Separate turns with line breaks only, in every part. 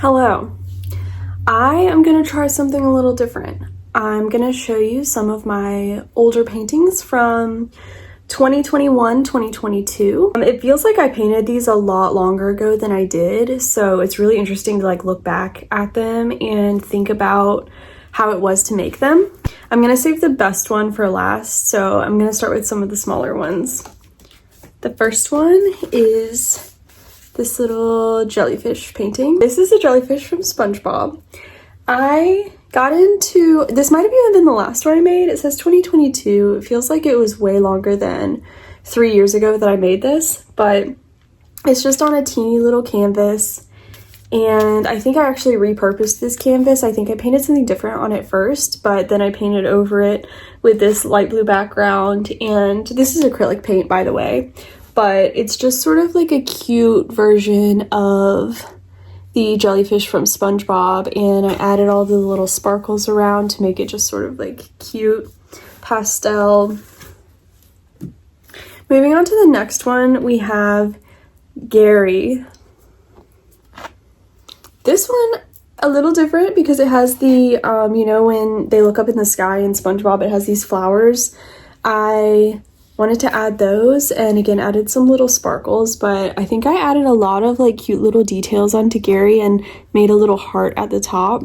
Hello. I am going to try something a little different. I'm going to show you some of my older paintings from 2021, 2022. It feels like I painted these a lot longer ago than I did, so it's really interesting to look back at them and think about how it was to make them. I'm going to save the best one for last, so I'm going to start with some of the smaller ones. The first one is this little jellyfish painting. This is a jellyfish from SpongeBob. I got into, this might have even been the last one I made. It says 2022. It feels like it was way longer than 3 years ago that I made this, but it's just on a teeny little canvas. And I think I actually repurposed this canvas. I think I painted something different on it first, but then I painted over it with this light blue background. And this is acrylic paint, by the way, but it's just sort of like a cute version of the jellyfish from SpongeBob, and I added all the little sparkles around to make it just sort of cute pastel. Moving on to the next one, we have Gary. This one a little different because it has the when they look up in the sky in SpongeBob, it has these flowers. I wanted to add those, and again added some little sparkles, but I think I added a lot of cute little details onto Gary and made a little heart at the top.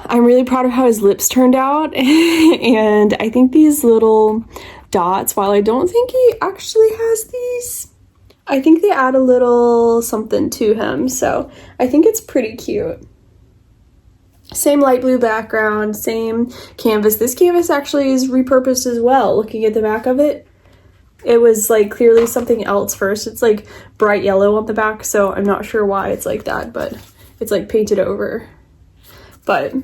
I'm really proud of how his lips turned out and I think these little dots, while I don't think he actually has these, I think they add a little something to him, so I think it's pretty cute. Same light blue background, same canvas. This canvas actually is repurposed as well. Looking at the back of it, it was clearly something else first. It's bright yellow on the back, so I'm not sure why it's like that, but it's painted over. But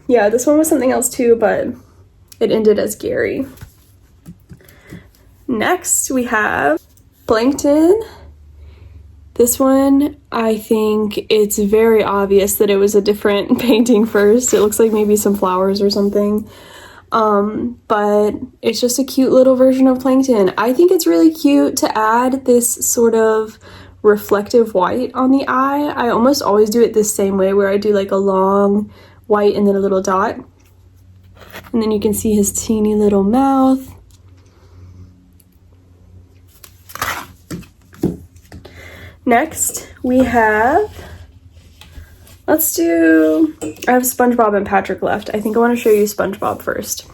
yeah, this one was something else too, but it ended as Gary. Next we have Plankton. This one, I think it's very obvious that it was a different painting first. It looks like maybe some flowers or something. But it's just a cute little version of Plankton. I think it's really cute to add this sort of reflective white on the eye. I almost always do it this same way, where I do a long white and then a little dot. And then you can see his teeny little mouth. Next, we have, I have SpongeBob and Patrick left. I think I want to show you SpongeBob first.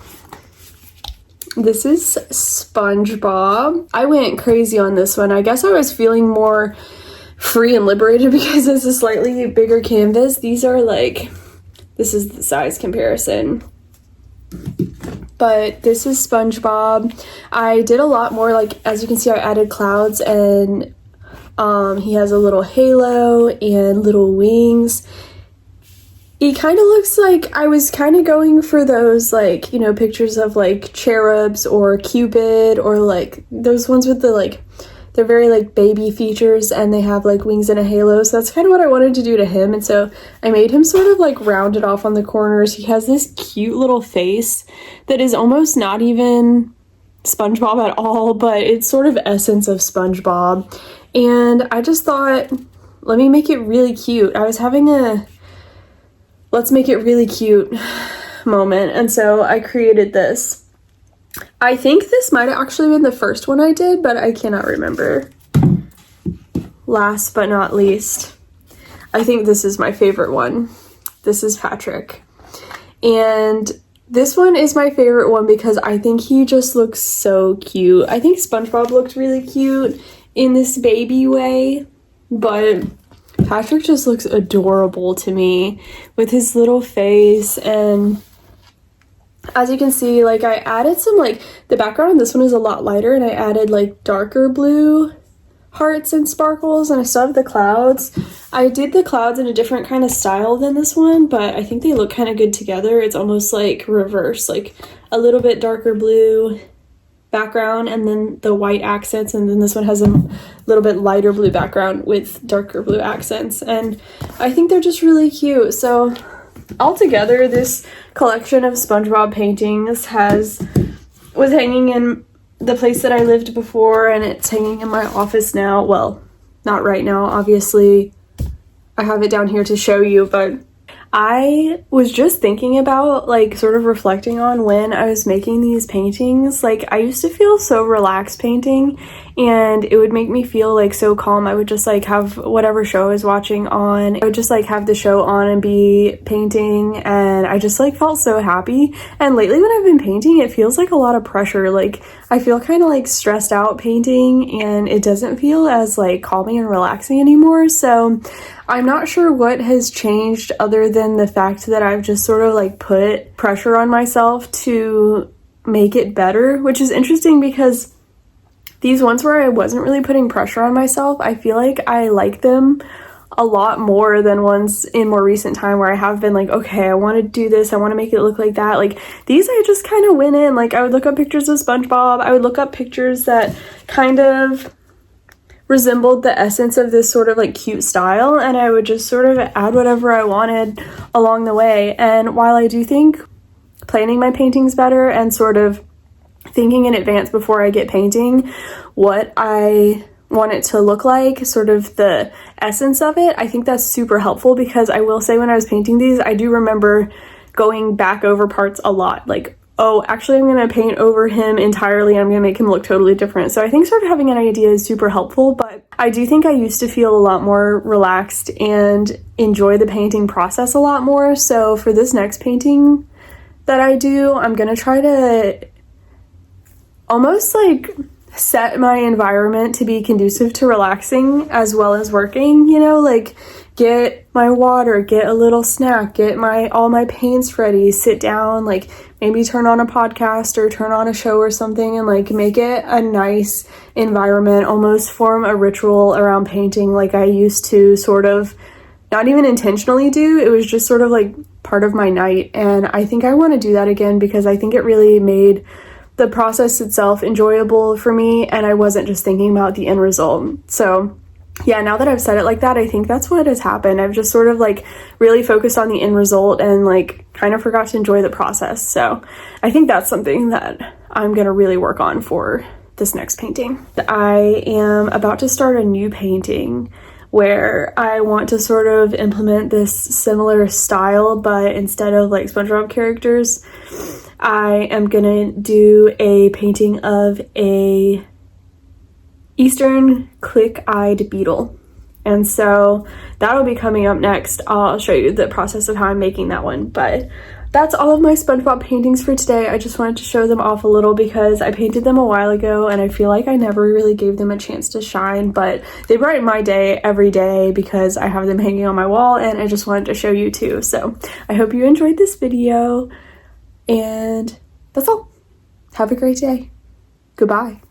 This is SpongeBob. I went crazy on this one. I guess I was feeling more free and liberated because it's a slightly bigger canvas. These are this is the size comparison. But this is SpongeBob. I did a lot more, as you can see, I added clouds, and he has a little halo and little wings. He kind of looks like, I was kind of going for those pictures of cherubs or Cupid, or those ones with the they're very baby features and they have wings and a halo. So that's kind of what I wanted to do to him, and so I made him sort of rounded off on the corners. He has this cute little face that is almost not even SpongeBob at all, but it's sort of essence of SpongeBob. And I just thought, let me make it really cute. I was having a let's make it really cute moment, and so I created this. I think this might have actually been the first one I did, but I cannot remember. Last but not least, I think this is my favorite one. This is Patrick. And this one is my favorite one because I think he just looks so cute. I think SpongeBob looked really cute in this baby way, but Patrick just looks adorable to me with his little face. And as you can see, I added some the background on this one is a lot lighter, and I added darker blue hearts and sparkles, and I still have the clouds. I did the clouds in a different kind of style than this one, but I think they look kind of good together. It's almost reverse, a little bit darker blue background and then the white accents, and then this one has a little bit lighter blue background with darker blue accents, and I think they're just really cute. So altogether, this collection of SpongeBob paintings was hanging in the place that I lived before, and it's hanging in my office now. Well, not right now, obviously. I have it down here to show you, but I was just thinking about, like, sort of reflecting on when I was making these paintings. Like, I used to feel so relaxed painting, and it would make me feel, like, so calm. I would just, like, have whatever show I was watching on. I would just, like, have the show on and be painting, and I just, like, felt so happy. And lately when I've been painting, it feels like a lot of pressure. Like, I feel kind of, like, stressed out painting, and it doesn't feel as, like, calming and relaxing anymore. So I'm not sure what has changed other than the fact that I've just sort of, like, put pressure on myself to make it better, which is interesting because these ones where I wasn't really putting pressure on myself, I feel like I like them a lot more than ones in more recent time where I have been like, okay, I want to do this, I want to make it look like that. Like, these I just kind of went in, like, I would look up pictures of SpongeBob, I would look up pictures that kind of resembled the essence of this sort of, like, cute style, and I would just sort of add whatever I wanted along the way. And while I do think planning my paintings better and sort of thinking in advance before I get painting what I want it to look like, sort of the essence of it, I think that's super helpful, because I will say when I was painting these, I do remember going back over parts a lot, like, oh, actually I'm going to paint over him entirely, I'm going to make him look totally different. So I think sort of having an idea is super helpful, but I do think I used to feel a lot more relaxed and enjoy the painting process a lot more. So for this next painting that I do, I'm going to try to almost, like, set my environment to be conducive to relaxing as well as working, you know, like, get my water, get a little snack, get all my paints ready, sit down, like, maybe turn on a podcast or turn on a show or something, and, like, make it a nice environment, almost form a ritual around painting like I used to sort of not even intentionally do. It was just sort of, like, part of my night, and I think I want to do that again because I think it really made the process itself enjoyable for me, and I wasn't just thinking about the end result. So yeah, now that I've said it like that, I think that's what has happened. I've just sort of, like, really focused on the end result and, like, kind of forgot to enjoy the process. So I think that's something that I'm gonna really work on for this next painting. I am about to start a new painting where I want to sort of implement this similar style, but instead of, like, SpongeBob characters, I am gonna do a painting of a Eastern click-eyed beetle. And so that'll be coming up next. I'll show you the process of how I'm making that one. But that's all of my SpongeBob paintings for today. I just wanted to show them off a little because I painted them a while ago and I feel like I never really gave them a chance to shine, but they brighten my day every day because I have them hanging on my wall, and I just wanted to show you too. So I hope you enjoyed this video, and that's all. Have a great day. Goodbye.